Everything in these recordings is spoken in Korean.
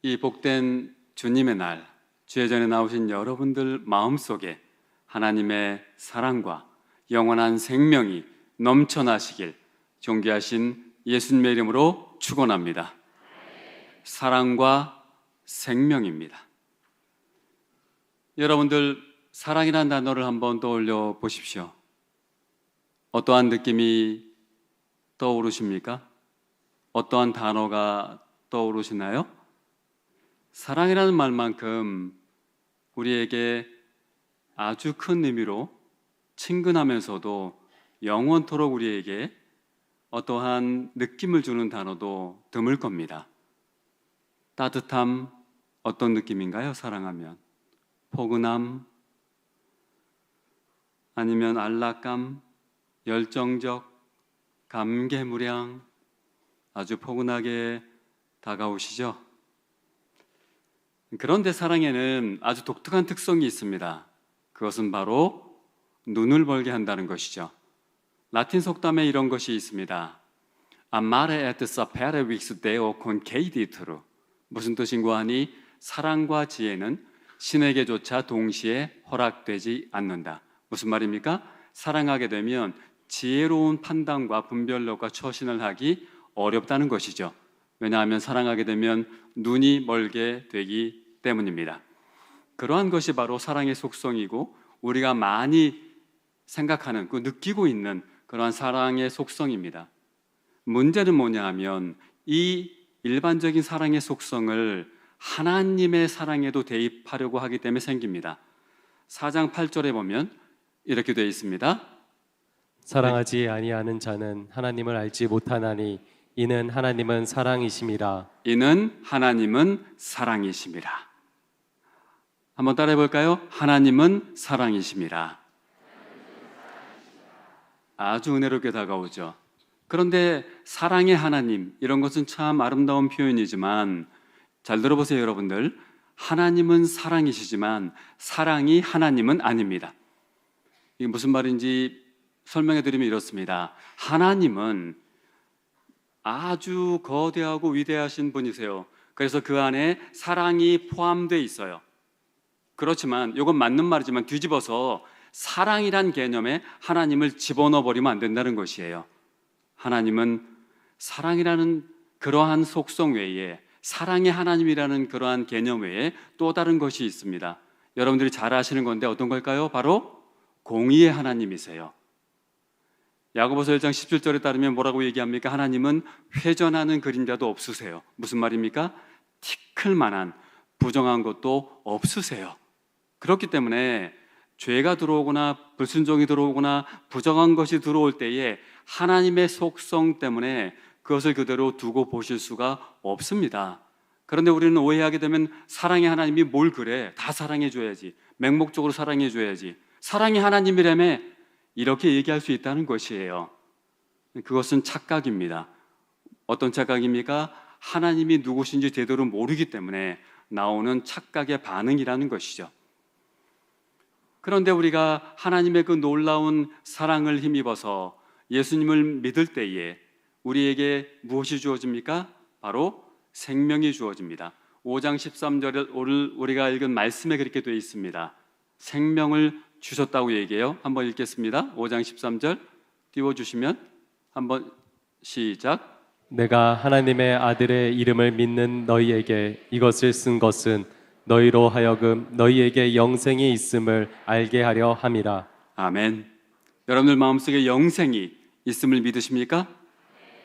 이 복된 주님의 날, 주의 전에 나오신 여러분들 마음속에 하나님의 사랑과 영원한 생명이 넘쳐나시길 존귀하신 예수님의 이름으로 축원합니다. 사랑과 생명입니다. 여러분들 사랑이라는 단어를 한번 떠올려 보십시오. 어떠한 느낌이 떠오르십니까? 어떠한 단어가 떠오르시나요? 사랑이라는 말만큼 우리에게 아주 큰 의미로 친근하면서도 영원토록 우리에게 어떠한 느낌을 주는 단어도 드물 겁니다. 따뜻함, 어떤 느낌인가요? 사랑하면 포근함, 아니면 안락감, 열정적, 감개무량, 아주 포근하게 다가오시죠? 그런데 사랑에는 아주 독특한 특성이 있습니다. 그것은 바로 눈을 벌게 한다는 것이죠. 라틴 속담에 이런 것이 있습니다. Amare et sapere vix Deo concedituru. 무슨 뜻인고 하니 사랑과 지혜는 신에게조차 동시에 허락되지 않는다. 무슨 말입니까? 사랑하게 되면 지혜로운 판단과 분별력과 처신을 하기 어렵다는 것이죠. 왜냐하면 사랑하게 되면 눈이 멀게 되기 때문입니다. 그러한 것이 바로 사랑의 속성이고 우리가 많이 생각하는, 느끼고 있는 그러한 사랑의 속성입니다. 문제는 뭐냐 하면 이 일반적인 사랑의 속성을 하나님의 사랑에도 대입하려고 하기 때문에 생깁니다. 4장 8절에 보면 이렇게 되어 있습니다. 사랑하지 아니하는 자는 하나님을 알지 못하나니 이는 하나님은 사랑이심이라. 이는 하나님은 사랑이심이라. 한번 따라해 볼까요? 하나님은 사랑이심이라. 아주 은혜롭게 다가오죠. 그런데 사랑의 하나님, 이런 것은 참 아름다운 표현이지만 잘 들어보세요, 여러분들. 하나님은 사랑이시지만 사랑이 하나님은 아닙니다. 이게 무슨 말인지 설명해 드리면 이렇습니다. 하나님은 아주 거대하고 위대하신 분이세요. 그래서 그 안에 사랑이 포함되어 있어요. 그렇지만 이건 맞는 말이지만 뒤집어서 사랑이란 개념에 하나님을 집어넣어 버리면 안 된다는 것이에요. 하나님은 사랑이라는 그러한 속성 외에, 사랑의 하나님이라는 그러한 개념 외에 또 다른 것이 있습니다. 여러분들이 잘 아시는 건데 어떤 걸까요? 바로 공의의 하나님이세요. 야고보서 1장 17절에 따르면 뭐라고 얘기합니까? 하나님은 회전하는 그림자도 없으세요. 무슨 말입니까? 티끌 만한 부정한 것도 없으세요. 그렇기 때문에 죄가 들어오거나 불순종이 들어오거나 부정한 것이 들어올 때에 하나님의 속성 때문에 그것을 그대로 두고 보실 수가 없습니다. 그런데 우리는 오해하게 되면 사랑의 하나님이 뭘 그래? 다 사랑해 줘야지. 맹목적으로 사랑해 줘야지. 사랑의 하나님이라며 이렇게 얘기할 수 있다는 것이에요. 그것은 착각입니다. 어떤 착각입니까? 하나님이 누구신지 제대로 모르기 때문에 나오는 착각의 반응이라는 것이죠. 그런데 우리가 하나님의 그 놀라운 사랑을 힘입어서 예수님을 믿을 때에 우리에게 무엇이 주어집니까? 바로 생명이 주어집니다. 5장 13절에 오늘 우리가 읽은 말씀에 그렇게 되어 있습니다. 생명을 주셨다고 얘기해요. 한번 읽겠습니다. 5장 13절 띄워주시면 한번 시작. 내가 하나님의 아들의 이름을 믿는 너희에게 이것을 쓴 것은 너희로 하여금 너희에게 영생이 있음을 알게 하려 함이라. 아멘. 여러분들 마음속에 영생이 있음을 믿으십니까?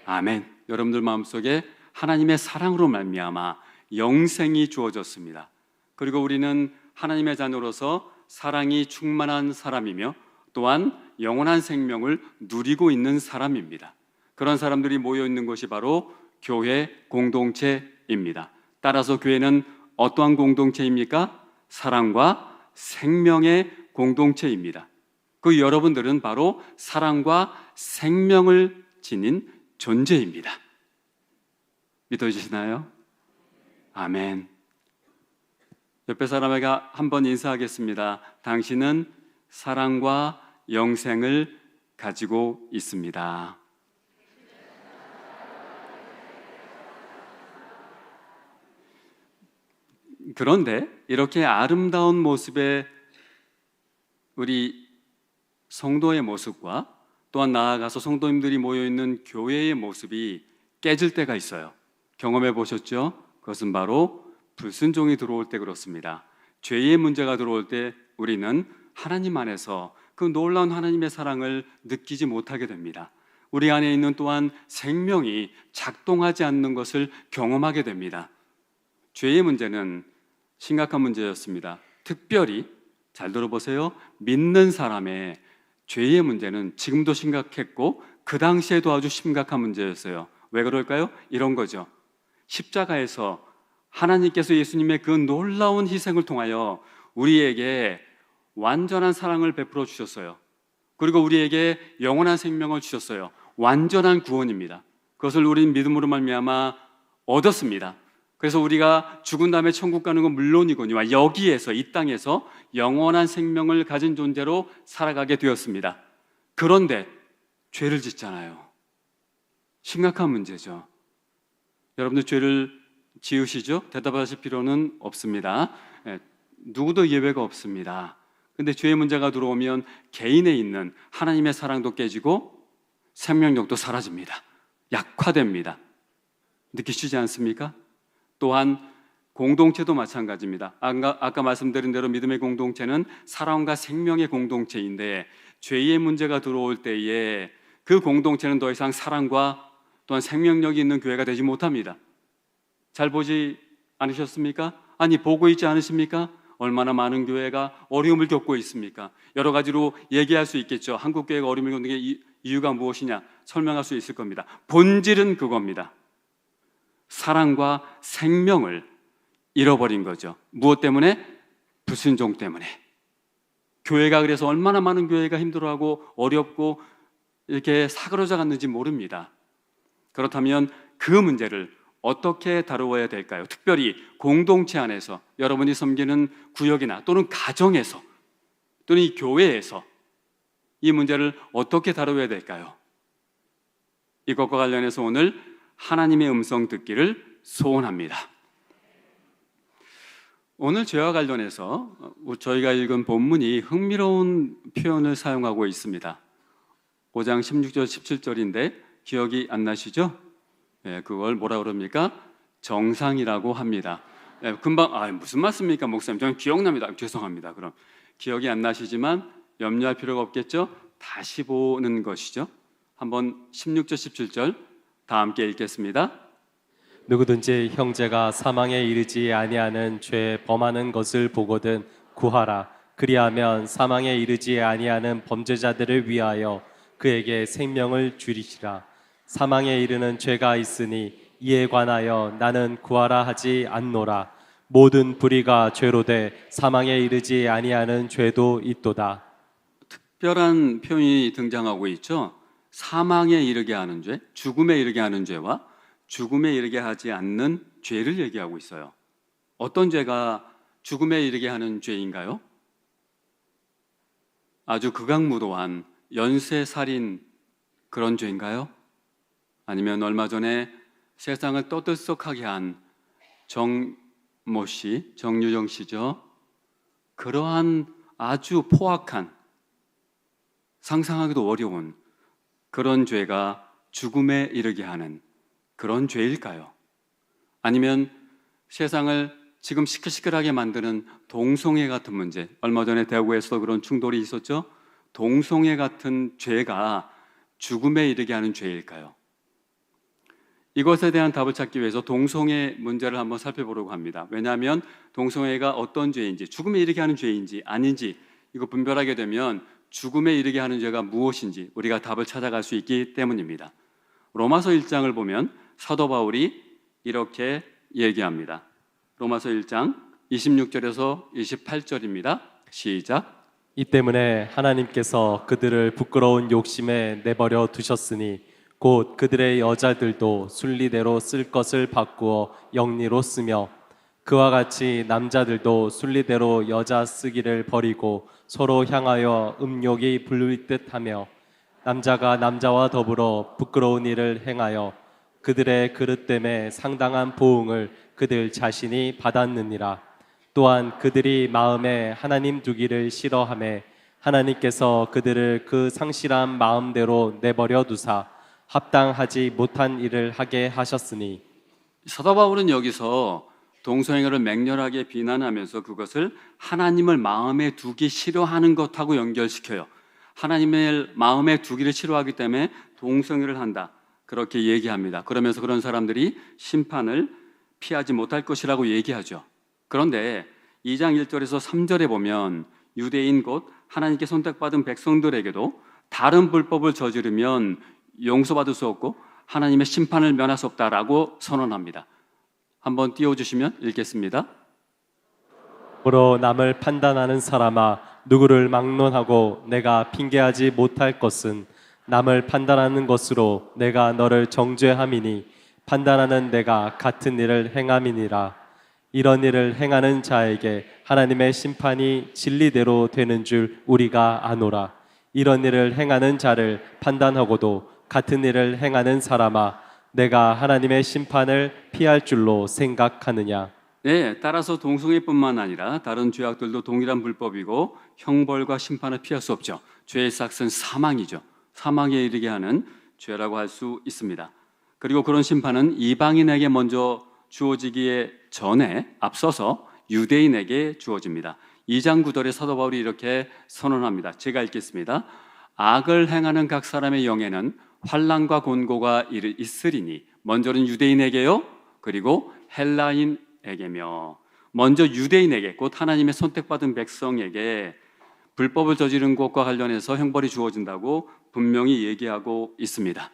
아멘. 여러분들 마음속에 하나님의 사랑으로 말미암아 영생이 주어졌습니다. 그리고 우리는 하나님의 자녀로서 사랑이 충만한 사람이며 또한 영원한 생명을 누리고 있는 사람입니다. 그런 사람들이 모여 있는 것이 바로 교회 공동체입니다. 따라서 교회는 어떠한 공동체입니까? 사랑과 생명의 공동체입니다. 그 여러분들은 바로 사랑과 생명을 지닌 존재입니다. 믿어지시나요? 아멘. 옆에 사람에게 한번 인사하겠습니다. 당신은 사랑과 영생을 가지고 있습니다. 그런데 이렇게 아름다운 모습의 우리 성도의 모습과 또한 나아가서 성도님들이 모여있는 교회의 모습이 깨질 때가 있어요. 경험해 보셨죠? 그것은 바로 불순종이 들어올 때 그렇습니다. 죄의 문제가 들어올 때 우리는 하나님 안에서 그 놀라운 하나님의 사랑을 느끼지 못하게 됩니다. 우리 안에 있는 또한 생명이 작동하지 않는 것을 경험하게 됩니다. 죄의 문제는 심각한 문제였습니다. 특별히 잘 들어보세요. 믿는 사람의 죄의 문제는 지금도 심각했고 그 당시에도 아주 심각한 문제였어요. 왜 그럴까요? 이런 거죠. 십자가에서 하나님께서 예수님의 그 놀라운 희생을 통하여 우리에게 완전한 사랑을 베풀어 주셨어요. 그리고 우리에게 영원한 생명을 주셨어요. 완전한 구원입니다. 그것을 우린 믿음으로 말미암아 얻었습니다. 그래서 우리가 죽은 다음에 천국 가는 건 물론이거니와 여기에서 이 땅에서 영원한 생명을 가진 존재로 살아가게 되었습니다. 그런데 죄를 짓잖아요. 심각한 문제죠. 여러분들 죄를 지으시죠? 대답하실 필요는 없습니다. 누구도 예외가 없습니다. 근데 죄의 문제가 들어오면 개인에 있는 하나님의 사랑도 깨지고 생명력도 사라집니다. 약화됩니다. 느끼시지 않습니까? 또한 공동체도 마찬가지입니다. 아까 말씀드린 대로 믿음의 공동체는 사랑과 생명의 공동체인데 죄의 문제가 들어올 때에 그 공동체는 더 이상 사랑과 또한 생명력이 있는 교회가 되지 못합니다. 잘 보지 않으셨습니까? 아니 보고 있지 않으십니까? 얼마나 많은 교회가 어려움을 겪고 있습니까? 여러 가지로 얘기할 수 있겠죠. 한국 교회가 어려움을 겪는 게 이유가 무엇이냐 설명할 수 있을 겁니다. 본질은 그겁니다. 사랑과 생명을 잃어버린 거죠. 무엇 때문에? 불순종 때문에. 교회가 그래서 얼마나 많은 교회가 힘들어하고 어렵고 이렇게 사그러져 갔는지 모릅니다. 그렇다면 그 문제를 어떻게 다루어야 될까요? 특별히 공동체 안에서 여러분이 섬기는 구역이나 또는 가정에서 또는 이 교회에서 이 문제를 어떻게 다루어야 될까요? 이것과 관련해서 오늘 하나님의 음성 듣기를 소원합니다. 오늘 죄와 관련해서 저희가 읽은 본문이 흥미로운 표현을 사용하고 있습니다. 5장 16절 17절인데 기억이 안 나시죠? 그걸 뭐라 그럽니까? 정상이라고 합니다. 금방 무슨 말씀입니까 목사님? 저는 기억납니다. 죄송합니다. 그럼 기억이 안 나시지만 염려할 필요가 없겠죠? 다시 보는 것이죠. 한번 16절 17절 다 함께 읽겠습니다. 누구든지 형제가 사망에 이르지 아니하는 죄 범하는 것을 보거든 구하라. 그리하면 사망에 이르지 아니하는 범죄자들을 위하여 그에게 생명을 주리시라. 사망에 이르는 죄가 있으니 이에 관하여 나는 구하라 하지 않노라. 모든 불의가 죄로 돼 사망에 이르지 아니하는 죄도 있도다. 특별한 표현이 등장하고 있죠. 사망에 이르게 하는 죄, 죽음에 이르게 하는 죄와 죽음에 이르게 하지 않는 죄를 얘기하고 있어요. 어떤 죄가 죽음에 이르게 하는 죄인가요? 아주 극악무도한 연쇄살인 그런 죄인가요? 아니면 얼마 전에 세상을 떠들썩하게 한 정모 씨, 정유정 씨죠. 그러한 아주 포악한 상상하기도 어려운 그런 죄가 죽음에 이르게 하는 그런 죄일까요? 아니면 세상을 지금 시끌시끌하게 만드는 동성애 같은 문제, 얼마 전에 대구에서 그런 충돌이 있었죠? 동성애 같은 죄가 죽음에 이르게 하는 죄일까요? 이것에 대한 답을 찾기 위해서 동성애 문제를 한번 살펴보려고 합니다. 왜냐하면 동성애가 어떤 죄인지, 죽음에 이르게 하는 죄인지 아닌지 이거 분별하게 되면 죽음에 이르게 하는 죄가 무엇인지 우리가 답을 찾아갈 수 있기 때문입니다. 로마서 1장을 보면 사도 바울이 이렇게 얘기합니다. 로마서 1장 26절에서 28절입니다. 시작. 이 때문에 하나님께서 그들을 부끄러운 욕심에 내버려 두셨으니 곧 그들의 여자들도 순리대로 쓸 것을 바꾸어 영리로 쓰며 그와 같이 남자들도 순리대로 여자 쓰기를 버리고 서로 향하여 음욕이 불릴 듯하며 남자가 남자와 더불어 부끄러운 일을 행하여 그들의 그릇됨에 상당한 보응을 그들 자신이 받았느니라. 또한 그들이 마음에 하나님 두기를 싫어하매 하나님께서 그들을 그 상실한 마음대로 내버려 두사 합당하지 못한 일을 하게 하셨으니. 사도 바울은 여기서 동성애를 맹렬하게 비난하면서 그것을 하나님을 마음에 두기 싫어하는 것하고 연결시켜요. 하나님을 마음에 두기를 싫어하기 때문에 동성애를 한다, 그렇게 얘기합니다. 그러면서 그런 사람들이 심판을 피하지 못할 것이라고 얘기하죠. 그런데 2장 1절에서 3절에 보면 유대인 곧 하나님께 선택받은 백성들에게도 다른 불법을 저지르면 용서받을 수 없고 하나님의 심판을 면할 수 없다라고 선언합니다. 한번 띄워주시면 읽겠습니다. 그러므로 남을 판단하는 사람아, 누구를 막론하고 내가 핑계하지 못할 것은 남을 판단하는 것으로 내가 너를 정죄함이니 판단하는 내가 같은 일을 행함이니라. 이런 일을 행하는 자에게 하나님의 심판이 진리대로 되는 줄 우리가 아노라. 이런 일을 행하는 자를 판단하고도 같은 일을 행하는 사람아, 내가 하나님의 심판을 피할 줄로 생각하느냐. 네, 따라서 동성애뿐만 아니라 다른 죄악들도 동일한 불법이고 형벌과 심판을 피할 수 없죠. 죄의 삭은 사망이죠. 사망에 이르게 하는 죄라고 할 수 있습니다. 그리고 그런 심판은 이방인에게 먼저 주어지기에 전에 앞서서 유대인에게 주어집니다. 2장 9절에 사도 바울이 이렇게 선언합니다. 제가 읽겠습니다. 악을 행하는 각 사람의 영에는 환난과 곤고가 있으리니 먼저는 유대인에게요, 그리고 헬라인에게며. 먼저 유대인에게, 곧 하나님의 선택받은 백성에게 불법을 저지른 것과 관련해서 형벌이 주어진다고 분명히 얘기하고 있습니다.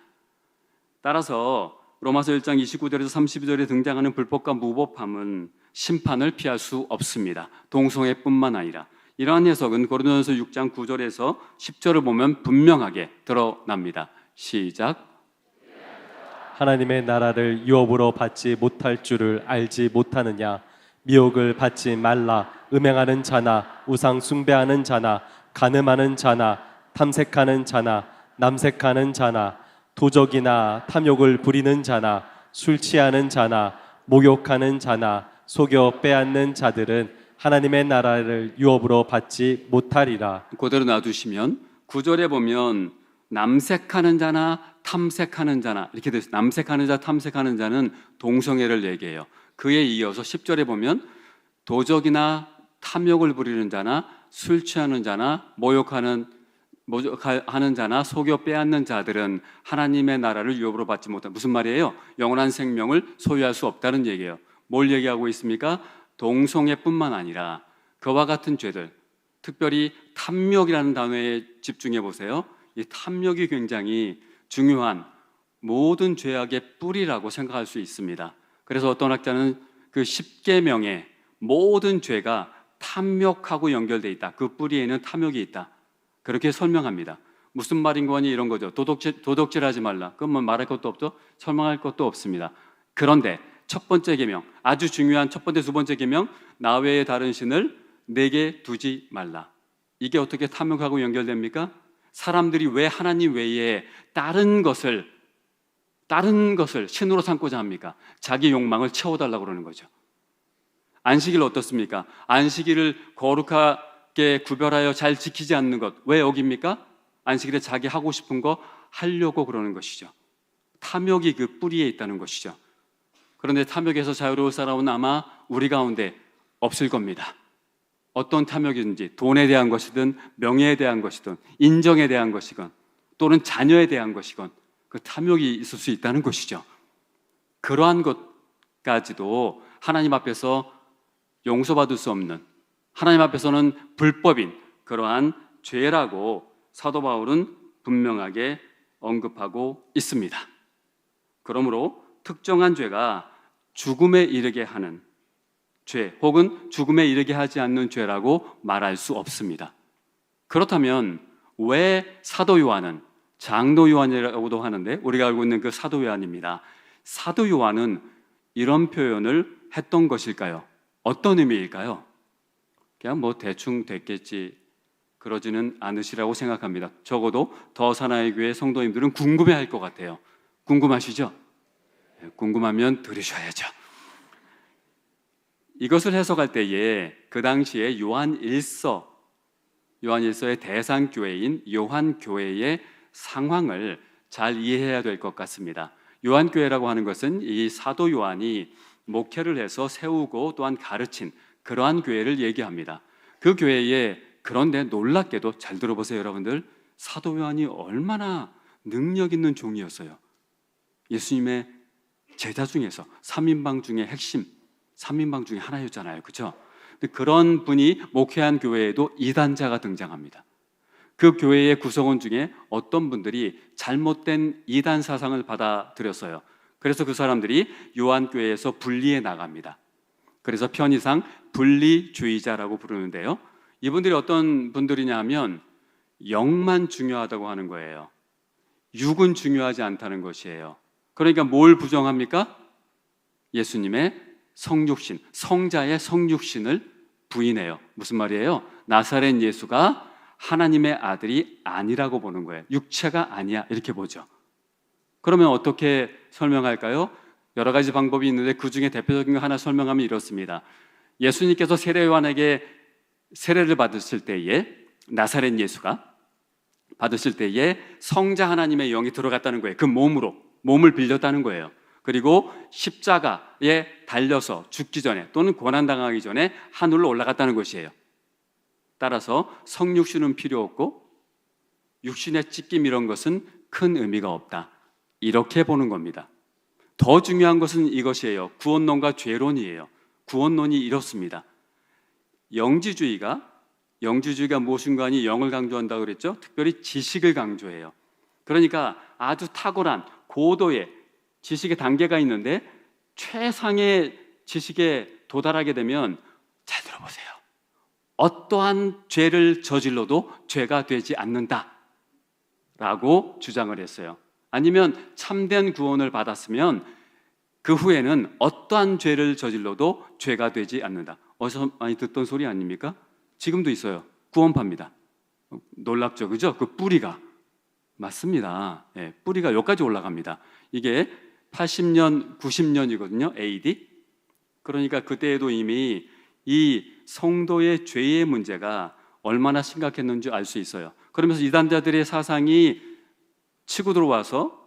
따라서 로마서 1장 29절에서 32절에 등장하는 불법과 무법함은 심판을 피할 수 없습니다. 동성애뿐만 아니라. 이러한 해석은 고린도전서 6장 9절에서 10절을 보면 분명하게 드러납니다. 시작. 하나님의 나라를 유업으로 받지 못할 줄을 알지 못하느냐. 미혹을 받지 말라. 음행하는 자나 우상 숭배하는 자나 간음하는 자나 탐색하는 자나 남색하는 자나 도적이나 탐욕을 부리는 자나 술 취하는 자나 목욕하는 자나 속여 빼앗는 자들은 하나님의 나라를 유업으로 받지 못하리라. 그대로 놔두시면 9절에 보면 남색하는 자나 탐색하는 자나 이렇게 되어 있어요. 남색하는 자, 탐색하는 자는 동성애를 얘기해요. 그에 이어서 10절에 보면 도적이나 탐욕을 부리는 자나 술 취하는 자나 모욕하는 자나 속여 빼앗는 자들은 하나님의 나라를 유업으로 받지 못한다. 무슨 말이에요? 영원한 생명을 소유할 수 없다는 얘기예요. 뭘 얘기하고 있습니까? 동성애뿐만 아니라 그와 같은 죄들, 특별히 탐욕이라는 단어에 집중해 보세요. 이 탐욕이 굉장히 중요한 모든 죄악의 뿌리라고 생각할 수 있습니다. 그래서 어떤 학자는 그 10계명의 모든 죄가 탐욕하고 연결되어 있다. 그 뿌리에는 탐욕이 있다. 그렇게 설명합니다. 무슨 말인 거니 이런 거죠. 도덕질하지 말라. 그건 뭐 말할 것도 없죠. 설명할 것도 없습니다. 그런데 첫 번째 계명, 아주 중요한 첫 번째, 두 번째 계명, 나 외에 다른 신을 내게 두지 말라. 이게 어떻게 탐욕하고 연결됩니까? 사람들이 왜 하나님 외에 다른 것을 신으로 삼고자 합니까? 자기 욕망을 채워달라고 그러는 거죠. 안식일 어떻습니까? 안식일을 거룩하게 구별하여 잘 지키지 않는 것, 왜 여기입니까? 안식일에 자기 하고 싶은 거 하려고 그러는 것이죠. 탐욕이 그 뿌리에 있다는 것이죠. 그런데 탐욕에서 자유로울 사람은 아마 우리 가운데 없을 겁니다. 어떤 탐욕이든지 돈에 대한 것이든 명예에 대한 것이든 인정에 대한 것이건 또는 자녀에 대한 것이건 그 탐욕이 있을 수 있다는 것이죠. 그러한 것까지도 하나님 앞에서 용서받을 수 없는, 하나님 앞에서는 불법인 그러한 죄라고 사도 바울은 분명하게 언급하고 있습니다. 그러므로 특정한 죄가 죽음에 이르게 하는 죄 혹은 죽음에 이르게 하지 않는 죄라고 말할 수 없습니다. 그렇다면 왜 사도 요한은 장로 요한이라고도 하는데 우리가 알고 있는 그 사도 요한입니다. 사도 요한은 이런 표현을 했던 것일까요? 어떤 의미일까요? 그냥 뭐 대충 됐겠지 그러지는 않으시라고 생각합니다. 적어도 더 사나이 교회 성도님들은 궁금해할 것 같아요. 궁금하시죠? 궁금하면 들으셔야죠. 이것을 해석할 때에 그 당시에 요한 일서의 대상 교회인 요한 교회의 상황을 잘 이해해야 될 것 같습니다. 요한 교회라고 하는 것은 이 사도 요한이 목회를 해서 세우고 또한 가르친 그러한 교회를 얘기합니다. 그 교회에 그런데 놀랍게도 잘 들어보세요, 여러분들. 사도 요한이 얼마나 능력 있는 종이었어요. 예수님의 제자 중에서 3인방 중에 핵심 3인방 중에 하나였잖아요. 그렇죠? 근데 그런 분이 목회한 교회에도 이단자가 등장합니다. 그 교회의 구성원 중에 어떤 분들이 잘못된 이단 사상을 받아들였어요. 그래서 그 사람들이 요한교회에서 분리해 나갑니다. 그래서 편의상 분리주의자라고 부르는데요. 이분들이 어떤 분들이냐 하면 영만 중요하다고 하는 거예요. 육은 중요하지 않다는 것이에요. 그러니까 뭘 부정합니까? 예수님의 성육신, 성자의 성육신을 부인해요. 무슨 말이에요? 나사렛 예수가 하나님의 아들이 아니라고 보는 거예요. 육체가 아니야 이렇게 보죠. 그러면 어떻게 설명할까요? 여러 가지 방법이 있는데 그 중에 대표적인 거 하나 설명하면 이렇습니다. 예수님께서 세례요한에게 세례를 받으실 때에 나사렛 예수가 받으실 때에 성자 하나님의 영이 들어갔다는 거예요. 그 몸을 빌렸다는 거예요. 그리고 십자가에 달려서 죽기 전에 또는 고난당하기 전에 하늘로 올라갔다는 것이에요. 따라서 성육신은 필요 없고 육신의 찢김 이런 것은 큰 의미가 없다. 이렇게 보는 겁니다. 더 중요한 것은 이것이에요. 구원론과 죄론이에요. 구원론이 이렇습니다. 영지주의가 무엇인가니 영을 강조한다고 그랬죠? 특별히 지식을 강조해요. 그러니까 아주 탁월한 고도의 지식의 단계가 있는데 최상의 지식에 도달하게 되면 잘 들어보세요. 어떠한 죄를 저질러도 죄가 되지 않는다라고 주장을 했어요. 아니면 참된 구원을 받았으면 그 후에는 어떠한 죄를 저질러도 죄가 되지 않는다. 어디서 많이 듣던 소리 아닙니까? 지금도 있어요. 구원파입니다. 놀랍죠, 그죠? 그 뿌리가 맞습니다. 네, 뿌리가 여기까지 올라갑니다. 이게 80년, 90년이거든요. AD. 그러니까 그때에도 이미 이 성도의 죄의 문제가 얼마나 심각했는지 알 수 있어요. 그러면서 이단자들의 사상이 치고 들어와서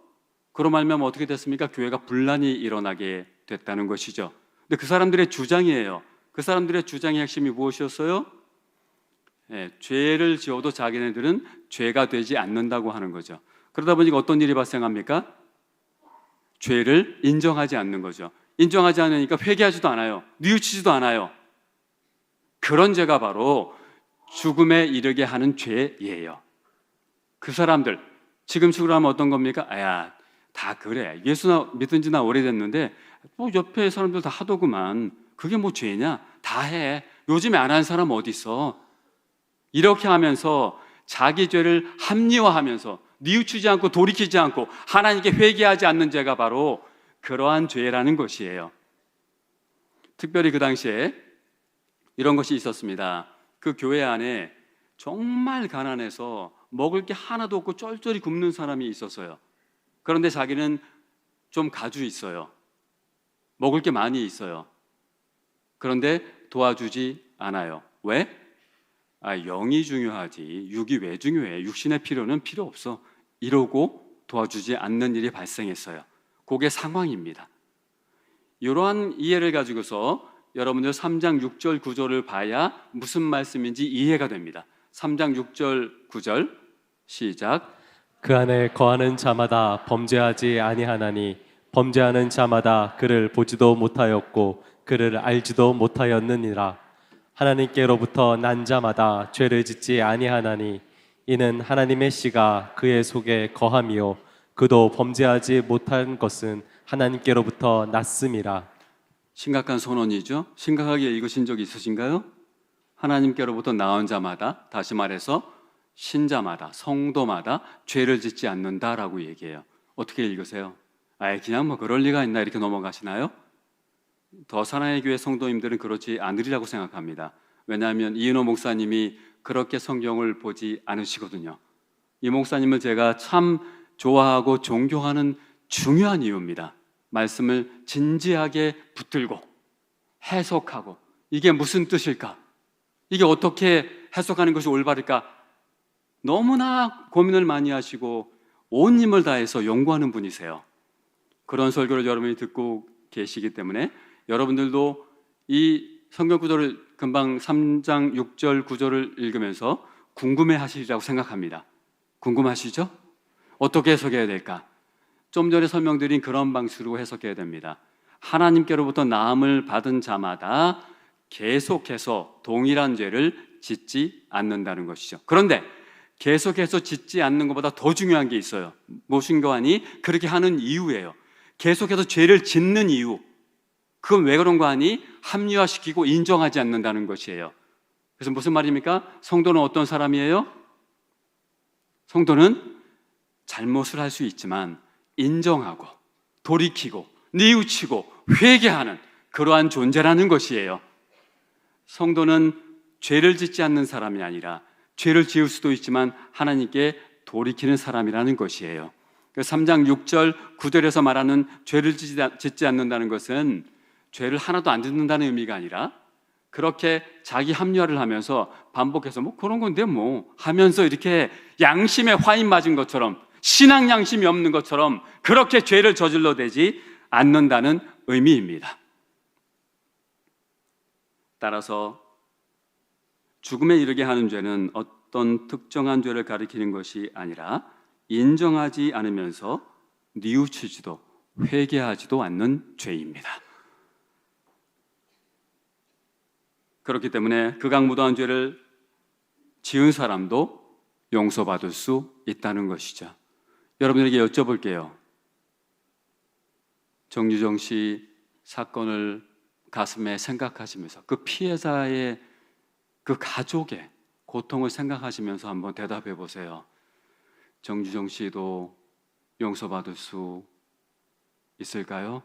그로 말미암아 어떻게 됐습니까? 교회가 분란이 일어나게 됐다는 것이죠. 근데 그 사람들의 주장이에요. 그 사람들의 주장의 핵심이 무엇이었어요? 죄를 지어도 자기네들은 죄가 되지 않는다고 하는 거죠. 그러다 보니까 어떤 일이 발생합니까? 죄를 인정하지 않는 거죠. 인정하지 않으니까 회개하지도 않아요. 뉘우치지도 않아요. 그런 죄가 바로 죽음에 이르게 하는 죄예요. 그 사람들 지금식으로 하면 어떤 겁니까? 아야, 다 그래. 예수 믿은 지 나 오래됐는데 뭐 옆에 사람들 다 하더구만. 그게 뭐 죄냐? 다 해. 요즘에 안 하는 사람 어디 있어? 이렇게 하면서 자기 죄를 합리화하면서 뉘우치지 않고 돌이키지 않고 하나님께 회개하지 않는 죄가 바로 그러한 죄라는 것이에요. 특별히 그 당시에 이런 것이 있었습니다. 그 교회 안에 정말 가난해서 먹을 게 하나도 없고 쩔쩔이 굶는 사람이 있었어요. 그런데 자기는 좀 가주 있어요. 먹을 게 많이 있어요. 그런데 도와주지 않아요. 왜? 영이 중요하지 육이 왜 중요해? 육신의 필요는 필요 없어. 이러고 도와주지 않는 일이 발생했어요. 그게 상황입니다. 이러한 이해를 가지고서 여러분들 3장 6절 9절을 봐야 무슨 말씀인지 이해가 됩니다. 3장 6절 9절 시작. 그 안에 거하는 자마다 범죄하지 아니하나니 범죄하는 자마다 그를 보지도 못하였고 그를 알지도 못하였느니라. 하나님께로부터 난 자마다 죄를 짓지 아니하나니 이는 하나님의 씨가 그의 속에 거함이요 그도 범죄하지 못한 것은 하나님께로부터 났음이라. 심각한 선언이죠. 심각하게 읽으신 적 있으신가요? 하나님께로부터 나온 자마다, 다시 말해서 신자마다, 성도마다 죄를 짓지 않는다라고 얘기해요. 어떻게 읽으세요? 그냥 뭐 그럴 리가 있나 이렇게 넘어가시나요? 더 사랑의 교회 성도님들은 그렇지 않으리라고 생각합니다. 왜냐하면 이은호 목사님이 그렇게 성경을 보지 않으시거든요. 이 목사님을 제가 참 좋아하고 존경하는 중요한 이유입니다. 말씀을 진지하게 붙들고 해석하고 이게 무슨 뜻일까? 이게 어떻게 해석하는 것이 올바를까? 너무나 고민을 많이 하시고 온 힘을 다해서 연구하는 분이세요. 그런 설교를 여러분이 듣고 계시기 때문에 여러분들도 이 성경 구절을 금방 3장 6절 9절을 읽으면서 궁금해 하시리라고 생각합니다. 궁금하시죠? 어떻게 해석해야 될까? 좀 전에 설명드린 그런 방식으로 해석해야 됩니다. 하나님께로부터 나음을 받은 자마다 계속해서 동일한 죄를 짓지 않는다는 것이죠. 그런데 계속해서 짓지 않는 것보다 더 중요한 게 있어요. 무엇인가 하니 그렇게 하는 이유예요. 계속해서 죄를 짓는 이유. 그건 왜 그런 거 하니? 합리화시키고 인정하지 않는다는 것이에요. 그래서 무슨 말입니까? 성도는 어떤 사람이에요? 성도는 잘못을 할 수 있지만 인정하고 돌이키고 뉘우치고 회개하는 그러한 존재라는 것이에요. 성도는 죄를 짓지 않는 사람이 아니라 죄를 지을 수도 있지만 하나님께 돌이키는 사람이라는 것이에요. 3장 6절 9절에서 말하는 죄를 짓지 않는다는 것은 죄를 하나도 안 짓는다는 의미가 아니라 그렇게 자기 합리화를 하면서 반복해서 뭐 그런 건데 뭐 하면서 이렇게 양심에 화인 맞은 것처럼 신앙 양심이 없는 것처럼 그렇게 죄를 저질러대지 않는다는 의미입니다. 따라서 죽음에 이르게 하는 죄는 어떤 특정한 죄를 가리키는 것이 아니라 인정하지 않으면서 뉘우치지도 회개하지도 않는 죄입니다. 그렇기 때문에 극악무도한 죄를 지은 사람도 용서받을 수 있다는 것이죠. 여러분에게 여쭤볼게요. 정유정 씨 사건을 가슴에 생각하시면서 그 피해자의 그 가족의 고통을 생각하시면서 한번 대답해 보세요. 정유정 씨도 용서받을 수 있을까요?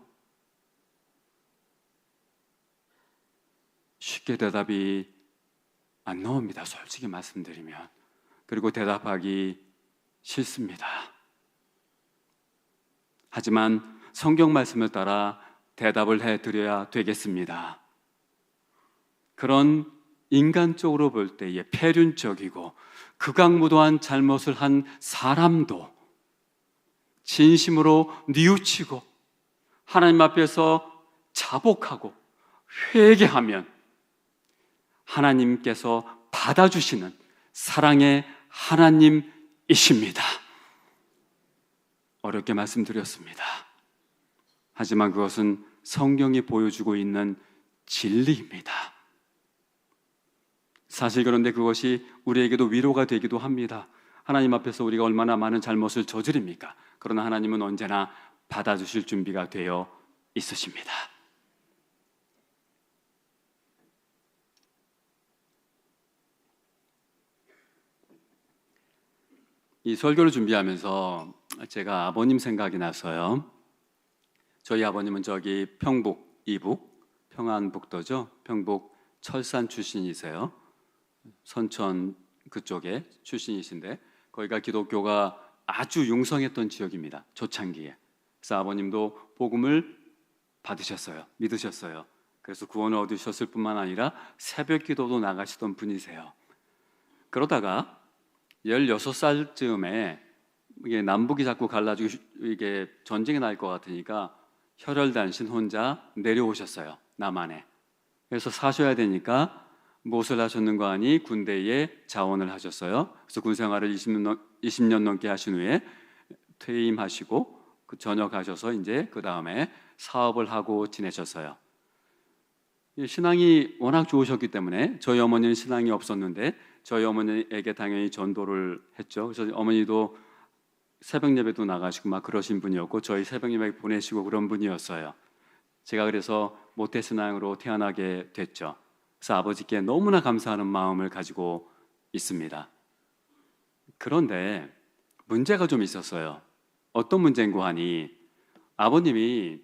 쉽게 대답이 안 나옵니다. 솔직히 말씀드리면. 그리고 대답하기 싫습니다. 하지만 성경 말씀을 따라 대답을 해드려야 되겠습니다. 그런 인간적으로 볼 때에 폐륜적이고 극악무도한 잘못을 한 사람도 진심으로 뉘우치고 하나님 앞에서 자복하고 회개하면 하나님께서 받아주시는 사랑의 하나님이십니다. 어렵게 말씀드렸습니다. 하지만 그것은 성경이 보여주고 있는 진리입니다. 사실 그런데 그것이 우리에게도 위로가 되기도 합니다. 하나님 앞에서 우리가 얼마나 많은 잘못을 저지릅니까? 그러나 하나님은 언제나 받아주실 준비가 되어 있으십니다. 이 설교를 준비하면서 제가 아버님 생각이 나서요. 저희 아버님은 저기 평북 이북 평안북도죠. 평북 철산 출신이세요. 선천 그쪽에 출신이신데 거기가 기독교가 아주 융성했던 지역입니다. 초창기에. 그래서 아버님도 복음을 받으셨어요. 믿으셨어요. 그래서 구원을 얻으셨을 뿐만 아니라 새벽 기도도 나가시던 분이세요. 그러다가 16살쯤에 이게 남북이 자꾸 갈라지고 이게 전쟁이 날 것 같으니까 혈혈단신 혼자 내려오셨어요. 남한에. 그래서 사셔야 되니까 무엇을 하셨는가 하니 군대에 자원을 하셨어요. 그래서 군 생활을 20년 넘게 하신 후에 퇴임하시고 전역하셔서 이제 그 다음에 사업을 하고 지내셨어요. 신앙이 워낙 좋으셨기 때문에 저희 어머니는 신앙이 없었는데 저희 어머니에게 당연히 전도를 했죠. 그래서 어머니도 새벽 예배도 나가시고 막 그러신 분이었고 저희 새벽 예배 보내시고 그런 분이었어요. 제가 그래서 모태신앙으로 태어나게 됐죠. 그래서 아버지께 너무나 감사하는 마음을 가지고 있습니다. 그런데 문제가 좀 있었어요. 어떤 문제인고 하니 아버님이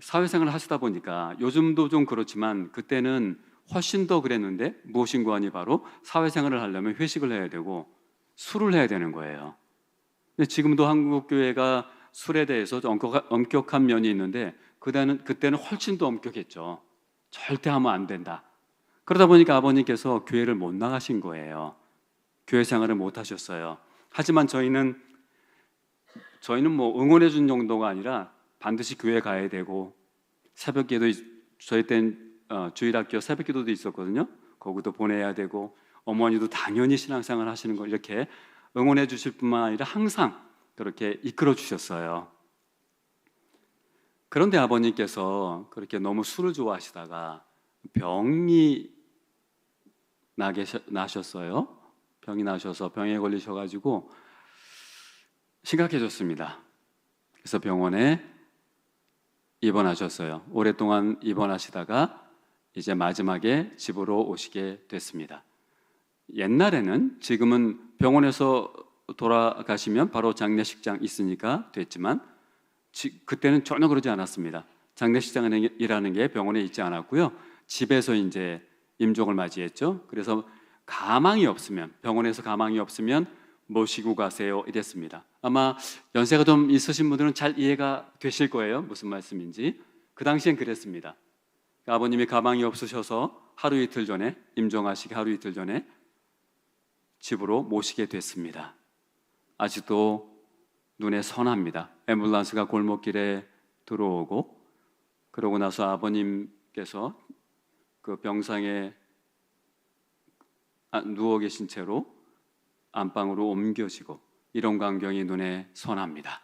사회생활을 하시다 보니까 요즘도 좀 그렇지만 그때는 훨씬 더 그랬는데 무엇인고 하니 바로 사회생활을 하려면 회식을 해야 되고 술을 해야 되는 거예요. 근데 지금도 한국교회가 술에 대해서 엄격한 면이 있는데 그때는 훨씬 더 엄격했죠. 절대 하면 안 된다. 그러다 보니까 아버님께서 교회를 못 나가신 거예요. 교회 생활을 못 하셨어요. 하지만 저희는 뭐 응원해 준 정도가 아니라 반드시 교회 가야 되고, 새벽기도, 저희 땐 주일학교 새벽기도도 있었거든요. 거기도 보내야 되고, 어머니도 당연히 신앙생활 하시는 걸 이렇게 응원해 주실 뿐만 아니라 항상 그렇게 이끌어 주셨어요. 그런데 아버님께서 그렇게 너무 술을 좋아하시다가 병이 나셨어요. 병이 나셔서 병에 걸리셔가지고 심각해졌습니다. 그래서 병원에 입원하셨어요. 오랫동안 입원하시다가 이제 마지막에 집으로 오시게 됐습니다. 옛날에는, 지금은 병원에서 돌아가시면 바로 장례식장 있으니까 됐지만, 그때는 전혀 그러지 않았습니다. 장례식장이라는 게 병원에 있지 않았고요. 집에서 이제 임종을 맞이했죠. 그래서 가망이 없으면, 병원에서 가망이 없으면 모시고 가세요 이랬습니다. 아마 연세가 좀 있으신 분들은 잘 이해가 되실 거예요. 무슨 말씀인지. 그 당시엔 그랬습니다. 아버님이 가망이 없으셔서 하루 이틀 전에, 임종하시기 하루 이틀 전에 집으로 모시게 됐습니다. 아직도 눈에 선합니다. 앰뷸런스가 골목길에 들어오고, 그러고 나서 아버님께서 그 병상에 누워 계신 채로 안방으로 옮겨지고, 이런 광경이 눈에 선합니다.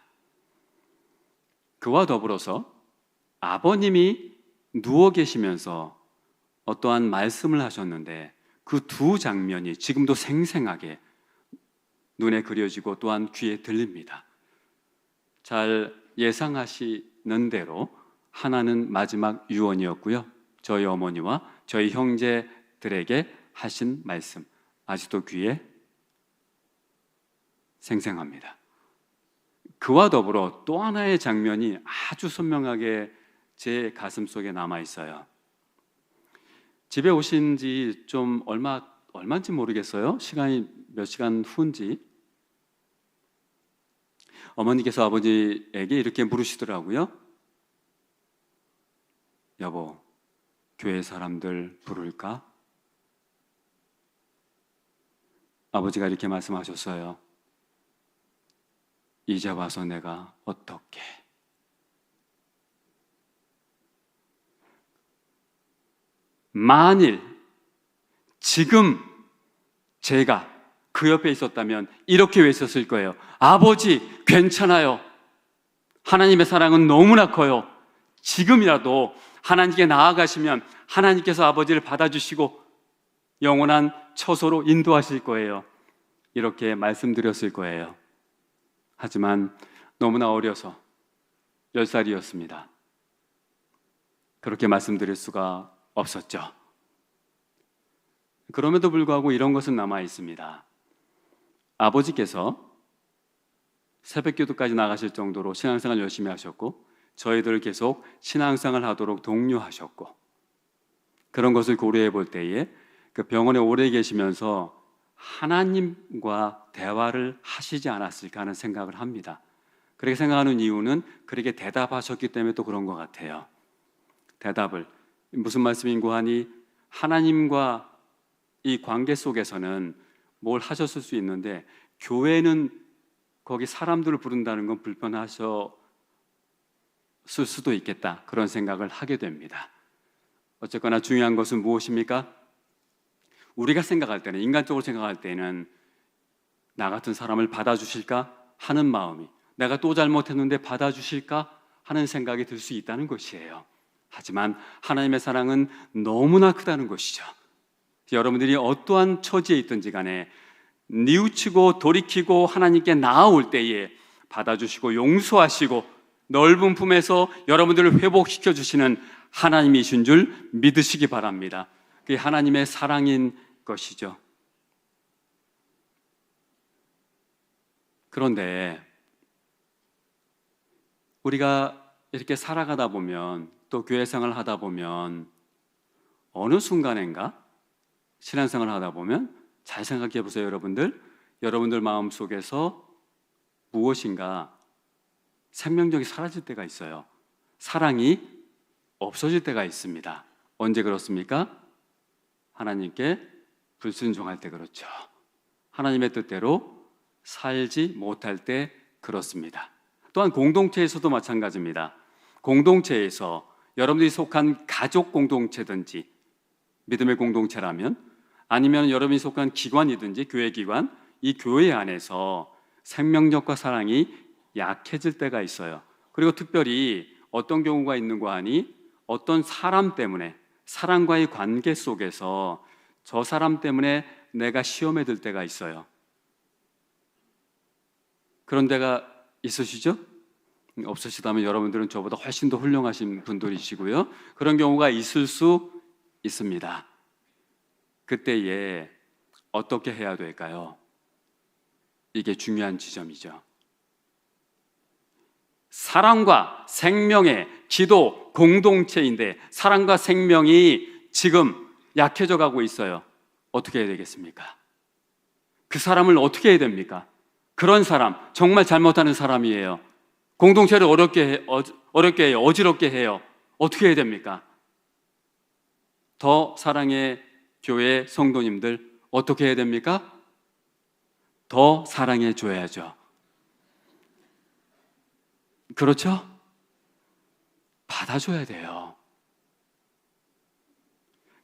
그와 더불어서 아버님이 누워 계시면서 어떠한 말씀을 하셨는데, 그 두 장면이 지금도 생생하게 눈에 그려지고 또한 귀에 들립니다. 잘 예상하시는 대로 하나는 마지막 유언이었고요. 저희 어머니와 저희 형제들에게 하신 말씀, 아직도 귀에 생생합니다. 그와 더불어 또 하나의 장면이 아주 선명하게 제 가슴 속에 남아 있어요. 집에 오신 지 좀 얼마인지 모르겠어요. 시간이 몇 시간 후인지. 어머니께서 아버지에게 이렇게 물으시더라고요. 여보, 교회 사람들 부를까? 아버지가 이렇게 말씀하셨어요. 이제 와서 내가 어떻게? 만일 지금 제가 그 옆에 있었다면 이렇게 외쳤을 거예요. 아버지, 괜찮아요. 하나님의 사랑은 너무나 커요. 지금이라도 하나님께 나아가시면 하나님께서 아버지를 받아주시고 영원한 처소로 인도하실 거예요. 이렇게 말씀드렸을 거예요. 하지만 너무나 어려서 10살이었습니다. 그렇게 말씀드릴 수가 없었죠. 그럼에도 불구하고 이런 것은 남아 있습니다. 아버지께서 새벽 기도까지 나가실 정도로 신앙생활 열심히 하셨고, 저희들 계속 신앙생활 하도록 독려하셨고, 그런 것을 고려해 볼 때에 그 병원에 오래 계시면서 하나님과 대화를 하시지 않았을까 하는 생각을 합니다. 그렇게 생각하는 이유는 그렇게 대답하셨기 때문에 또 그런 것 같아요. 대답을, 무슨 말씀인고 하니, 하나님과 이 관계 속에서는 뭘 하셨을 수 있는데 교회는 거기 사람들을 부른다는 건 불편하셨을 수도 있겠다, 그런 생각을 하게 됩니다. 어쨌거나 중요한 것은 무엇입니까? 우리가 생각할 때는, 인간적으로 생각할 때는 나 같은 사람을 받아주실까 하는 마음이, 내가 또 잘못했는데 받아주실까 하는 생각이 들 수 있다는 것이에요. 하지만 하나님의 사랑은 너무나 크다는 것이죠. 여러분들이 어떠한 처지에 있든지 간에 뉘우치고 돌이키고 하나님께 나아올 때에 받아주시고 용서하시고 넓은 품에서 여러분들을 회복시켜 주시는 하나님이신 줄 믿으시기 바랍니다. 그게 하나님의 사랑인 것이죠. 그런데 우리가 이렇게 살아가다 보면, 또 교회 생활을 하다 보면, 어느 순간인가 신앙생활을 하다 보면, 잘 생각해 보세요. 여러분들 마음속에서 무엇인가 생명력이 사라질 때가 있어요. 사랑이 없어질 때가 있습니다. 언제 그렇습니까? 하나님께 불순종할 때 그렇죠. 하나님의 뜻대로 살지 못할 때 그렇습니다. 또한 공동체에서도 마찬가지입니다. 공동체에서 여러분들이 속한 가족 공동체든지 믿음의 공동체라면, 아니면 여러분이 속한 기관이든지 교회 기관, 이 교회 안에서 생명력과 사랑이 약해질 때가 있어요. 그리고 특별히 어떤 경우가 있는가 하니, 어떤 사람 때문에, 사람과의 관계 속에서 저 사람 때문에 내가 시험에 들 때가 있어요. 그런 데가 있으시죠? 없으시다면 여러분들은 저보다 훨씬 더 훌륭하신 분들이시고요. 그런 경우가 있을 수 있습니다. 그때에 어떻게 해야 될까요? 이게 중요한 지점이죠. 사랑과 생명의 기도 공동체인데 사랑과 생명이 지금 약해져 가고 있어요. 어떻게 해야 되겠습니까? 그 사람을 어떻게 해야 됩니까? 그런 사람, 정말 잘못하는 사람이에요. 공동체를 어렵게 해요. 어지럽게 해요. 어떻게 해야 됩니까? 더 사랑의 교회 성도님들 어떻게 해야 됩니까? 더 사랑해 줘야죠. 그렇죠? 받아줘야 돼요.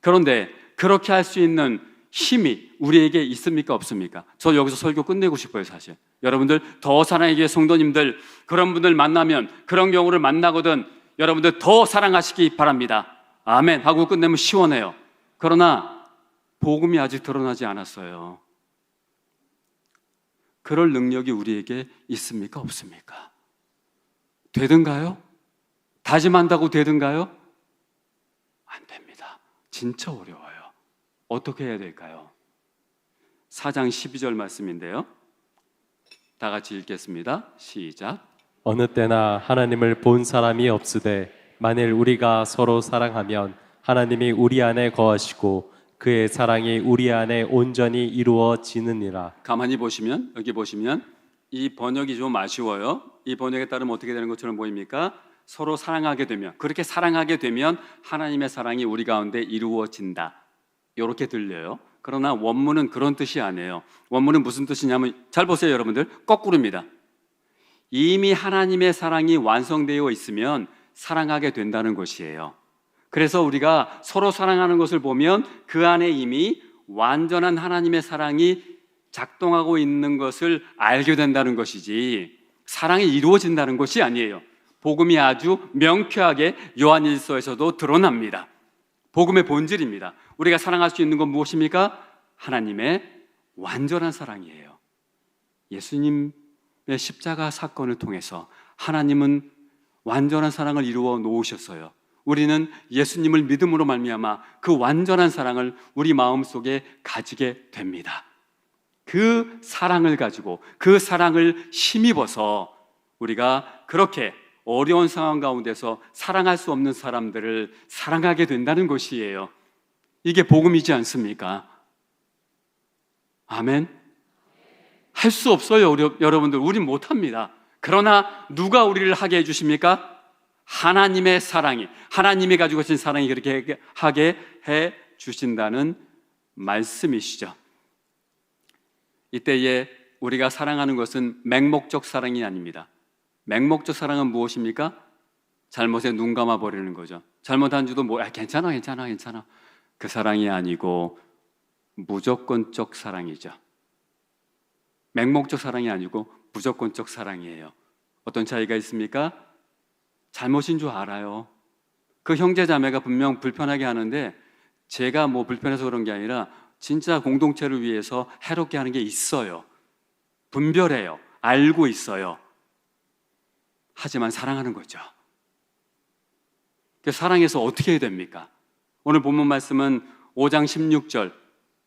그런데 그렇게 할 수 있는 힘이 우리에게 있습니까? 없습니까? 저 여기서 설교 끝내고 싶어요, 사실. 여러분들 더 사랑의 교회 성도님들, 그런 분들 만나면, 그런 경우를 만나거든 여러분들 더 사랑하시기 바랍니다. 아멘 하고 끝내면 시원해요. 그러나 복음이 아직 드러나지 않았어요. 그럴 능력이 우리에게 있습니까? 없습니까? 되든가요? 다짐한다고 되든가요? 안 됩니다. 진짜 어려워요. 어떻게 해야 될까요? 4장 12절 말씀인데요. 다 같이 읽겠습니다. 시작. 어느 때나 하나님을 본 사람이 없으되 만일 우리가 서로 사랑하면 하나님이 우리 안에 거하시고 그의 사랑이 우리 안에 온전히 이루어지느니라. 가만히 보시면, 여기 보시면 이 번역이 좀 아쉬워요. 이 번역에 따르면 어떻게 되는 것처럼 보입니까? 서로 사랑하게 되면, 그렇게 사랑하게 되면 하나님의 사랑이 우리 가운데 이루어진다, 이렇게 들려요. 그러나 원문은 그런 뜻이 아니에요. 원문은 무슨 뜻이냐면, 잘 보세요 여러분들, 거꾸로입니다. 이미 하나님의 사랑이 완성되어 있으면 사랑하게 된다는 것이에요. 그래서 우리가 서로 사랑하는 것을 보면 그 안에 이미 완전한 하나님의 사랑이 작동하고 있는 것을 알게 된다는 것이지, 사랑이 이루어진다는 것이 아니에요. 복음이 아주 명쾌하게 요한일서에서도 드러납니다. 복음의 본질입니다. 우리가 사랑할 수 있는 건 무엇입니까? 하나님의 완전한 사랑이에요. 예수님의 십자가 사건을 통해서 하나님은 완전한 사랑을 이루어 놓으셨어요. 우리는 예수님을 믿음으로 말미암아 그 완전한 사랑을 우리 마음속에 가지게 됩니다. 그 사랑을 가지고 그 사랑을 힘입어서 우리가 그렇게 어려운 상황 가운데서 사랑할 수 없는 사람들을 사랑하게 된다는 것이에요. 이게 복음이지 않습니까? 아멘. 할 수 없어요, 여러분들. 우린 못합니다. 그러나 누가 우리를 하게 해주십니까? 하나님의 사랑이, 하나님이 가지고 계신 사랑이 그렇게 하게 해 주신다는 말씀이시죠. 이때에 우리가 사랑하는 것은 맹목적 사랑이 아닙니다. 맹목적 사랑은 무엇입니까? 잘못에 눈 감아 버리는 거죠. 잘못한 주도 괜찮아. 그 사랑이 아니고 무조건적 사랑이죠. 맹목적 사랑이 아니고 무조건적 사랑이에요. 어떤 차이가 있습니까? 잘못인 줄 알아요. 그 형제 자매가 분명 불편하게 하는데 제가 불편해서 그런 게 아니라 진짜 공동체를 위해서 해롭게 하는 게 있어요. 분별해요. 알고 있어요. 하지만 사랑하는 거죠. 사랑해서 어떻게 해야 됩니까? 오늘 본문 말씀은 5장 16절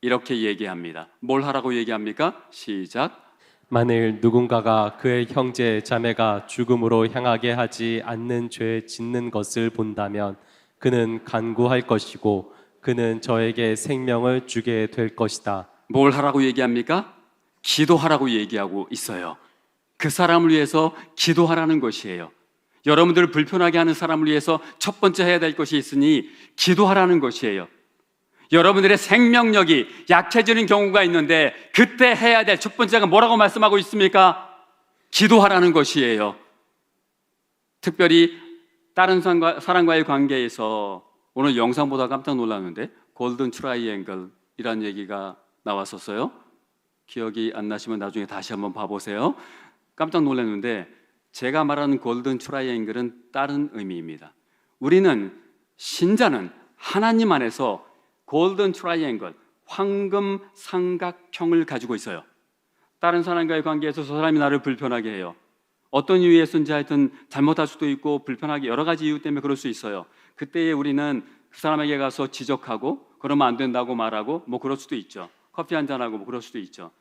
이렇게 얘기합니다. 뭘 하라고 얘기합니까? 시작. 만일 누군가가 그의 형제 자매가 죽음으로 향하게 하지 않는 죄 짓는 것을 본다면 그는 간구할 것이고 그는 저에게 생명을 주게 될 것이다. 뭘 하라고 얘기합니까? 기도하라고 얘기하고 있어요. 그 사람을 위해서 기도하라는 것이에요. 여러분들을 불편하게 하는 사람을 위해서 첫 번째 해야 될 것이 있으니 기도하라는 것이에요. 여러분들의 생명력이 약해지는 경우가 있는데 그때 해야 될 첫 번째가 뭐라고 말씀하고 있습니까? 기도하라는 것이에요. 특별히 다른 사람과의 관계에서 오늘 영상 보다 깜짝 놀랐는데 골든 트라이앵글이라는 얘기가 나왔었어요. 기억이 안 나시면 나중에 다시 한번 봐보세요. 깜짝 놀랐는데 제가 말하는 골든 트라이앵글은 다른 의미입니다. 우리는 신자는 하나님 안에서 골든 트라이앵글, 황금 삼각형을 가지고 있어요. 다른 사람과의 관계에서 저 사람이 나를 불편하게 해요. 어떤 이유에서인지 하여튼 잘못할 수도 있고 불편하게 여러 가지 이유 때문에 그럴 수 있어요. 그때에 우리는 그 사람에게 가서 지적하고 그러면 안 된다고 말하고 뭐 그럴 수도 있죠. 커피 한잔하고 뭐 그럴 수도 있죠.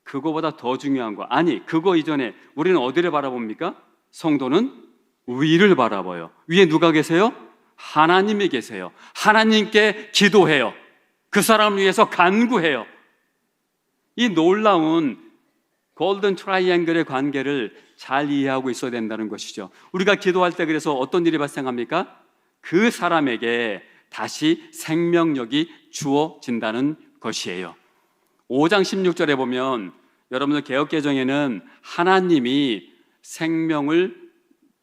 그거보다 더 중요한 거, 아니 그거 이전에 우리는 어디를 바라봅니까? 성도는 위를 바라봐요. 위에 누가 계세요? 하나님이 계세요. 하나님께 기도해요. 그 사람을 위해서 간구해요. 이 놀라운 골든 트라이앵글의 관계를 잘 이해하고 있어야 된다는 것이죠. 우리가 기도할 때 그래서 어떤 일이 발생합니까? 그 사람에게 다시 생명력이 주어진다는 것이에요. 5장 16절에 보면 여러분들 개역개정에는 하나님이 생명을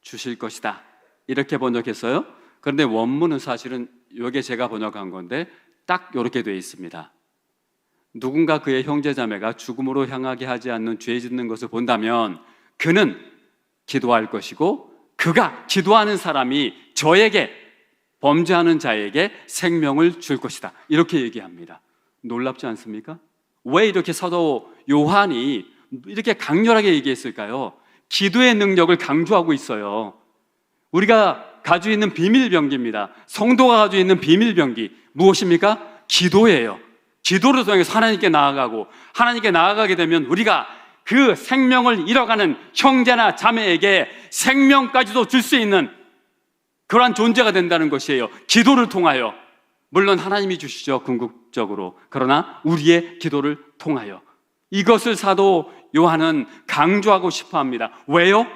주실 것이다 이렇게 번역했어요. 그런데 원문은 사실은 이게 제가 번역한 건데 딱 이렇게 되어 있습니다. 누군가 그의 형제자매가 죽음으로 향하게 하지 않는 죄 짓는 것을 본다면 그는 기도할 것이고 그가 기도하는 사람이 저에게 범죄하는 자에게 생명을 줄 것이다 이렇게 얘기합니다. 놀랍지 않습니까? 왜 이렇게 사도 요한이 이렇게 강렬하게 얘기했을까요? 기도의 능력을 강조하고 있어요. 우리가 가지고 있는 비밀병기입니다. 성도가 가지고 있는 비밀병기 무엇입니까? 기도예요. 기도를 통해서 하나님께 나아가고 하나님께 나아가게 되면 우리가 그 생명을 잃어가는 형제나 자매에게 생명까지도 줄 수 있는 그러한 존재가 된다는 것이에요. 기도를 통하여. 물론 하나님이 주시죠, 궁극적으로. 그러나 우리의 기도를 통하여. 이것을 사도 요한은 강조하고 싶어 합니다. 왜요?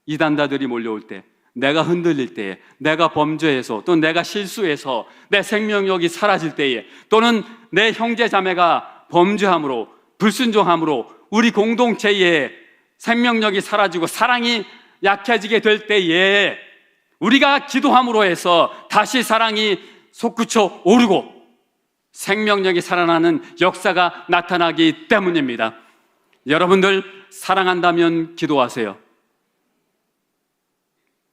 이단자들이 몰려올 때, 내가 흔들릴 때에, 내가 범죄해서 또 내가 실수해서 내 생명력이 사라질 때에, 또는 내 형제 자매가 범죄함으로 불순종함으로 우리 공동체에 생명력이 사라지고 사랑이 약해지게 될 때에 우리가 기도함으로 해서 다시 사랑이 솟구쳐 오르고 생명력이 살아나는 역사가 나타나기 때문입니다. 여러분들 사랑한다면 기도하세요.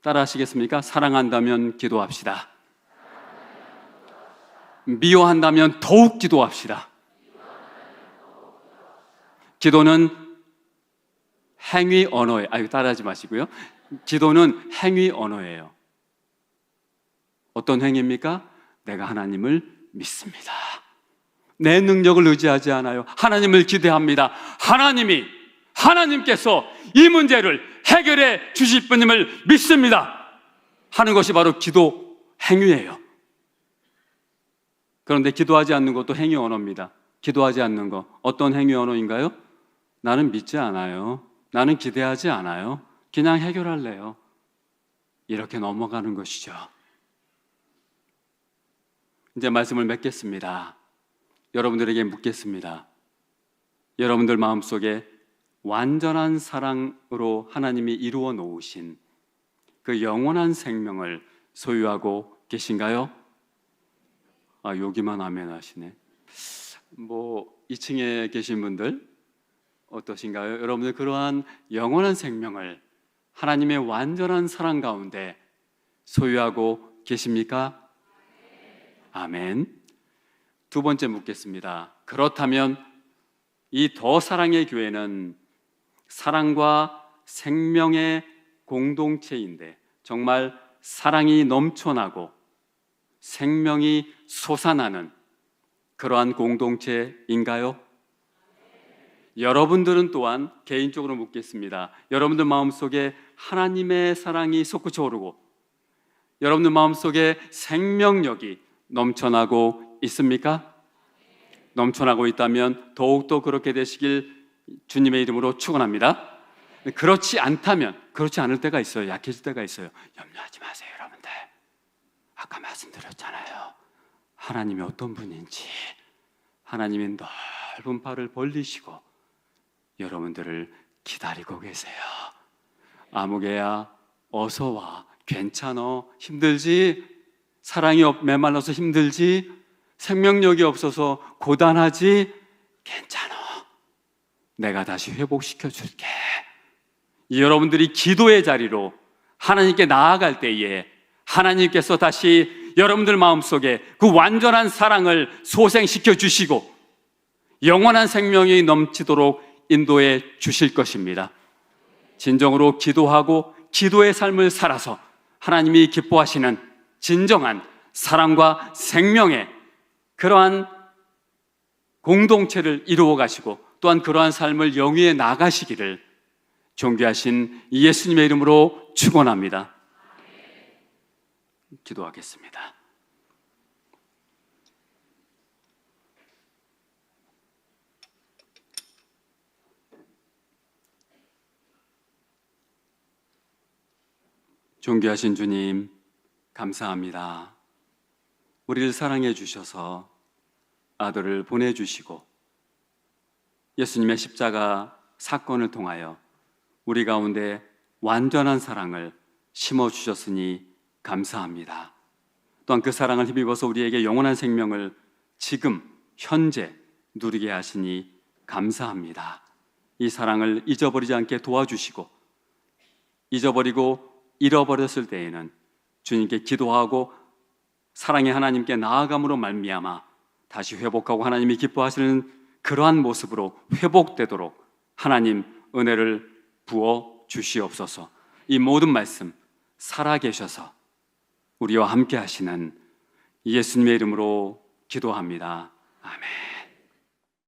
따라 하시겠습니까? 사랑한다면 기도합시다. 미워한다면 더욱 기도합시다. 기도는 행위 언어예요. 따라하지 마시고요. 기도는 행위 언어예요. 어떤 행위입니까? 내가 하나님을 믿습니다. 내 능력을 의지하지 않아요. 하나님을 기대합니다. 하나님께서 이 문제를 해결해 주실 분임을 믿습니다 하는 것이 바로 기도 행위예요. 그런데 기도하지 않는 것도 행위 언어입니다. 기도하지 않는 것, 어떤 행위 언어인가요? 나는 믿지 않아요. 나는 기대하지 않아요. 그냥 해결할래요. 이렇게 넘어가는 것이죠. 이제 말씀을 맺겠습니다. 여러분들에게 묻겠습니다. 여러분들 마음속에 완전한 사랑으로 하나님이 이루어 놓으신 그 영원한 생명을 소유하고 계신가요? 여기만 아멘 하시네. 2층에 계신 분들 어떠신가요? 여러분들 그러한 영원한 생명을 하나님의 완전한 사랑 가운데 소유하고 계십니까? 아멘. 두 번째 묻겠습니다. 그렇다면 이 더 사랑의 교회는 사랑과 생명의 공동체인데 정말 사랑이 넘쳐나고 생명이 솟아나는 그러한 공동체인가요? 여러분들은 또한 개인적으로 묻겠습니다. 여러분들 마음속에 하나님의 사랑이 솟구쳐 오르고 여러분들 마음속에 생명력이 넘쳐나고 있습니까? 넘쳐나고 있다면 더욱더 그렇게 되시길 주님의 이름으로 축원합니다. 그렇지 않다면, 그렇지 않을 때가 있어요. 약해질 때가 있어요. 염려하지 마세요, 여러분들. 아까 말씀드렸잖아요. 하나님이 어떤 분인지. 하나님이 넓은 팔을 벌리시고 여러분들을 기다리고 계세요. 아무개야, 어서 와. 괜찮어. 힘들지? 사랑이 메말라서 힘들지? 생명력이 없어서 고단하지? 괜찮아. 내가 다시 회복시켜 줄게. 여러분들이 기도의 자리로 하나님께 나아갈 때에 하나님께서 다시 여러분들 마음속에 그 완전한 사랑을 소생시켜 주시고 영원한 생명이 넘치도록 인도해 주실 것입니다. 진정으로 기도하고 기도의 삶을 살아서 하나님이 기뻐하시는 진정한 사랑과 생명의 그러한 공동체를 이루어 가시고 또한 그러한 삶을 영위해 나가시기를 존귀하신 예수님의 이름으로 축원합니다. 기도하겠습니다. 존귀하신 주님, 감사합니다. 우리를 사랑해 주셔서 아들을 보내주시고 예수님의 십자가 사건을 통하여 우리 가운데 완전한 사랑을 심어주셨으니 감사합니다. 또한 그 사랑을 힘입어서 우리에게 영원한 생명을 지금 현재 누리게 하시니 감사합니다. 이 사랑을 잊어버리지 않게 도와주시고 잊어버리고 잃어버렸을 때에는 주님께 기도하고 사랑의 하나님께 나아감으로 말미암아 다시 회복하고 하나님이 기뻐하시는 그러한 모습으로 회복되도록 하나님 은혜를 부어 주시옵소서. 이 모든 말씀 살아계셔서 우리와 함께 하시는 예수님의 이름으로 기도합니다. 아멘.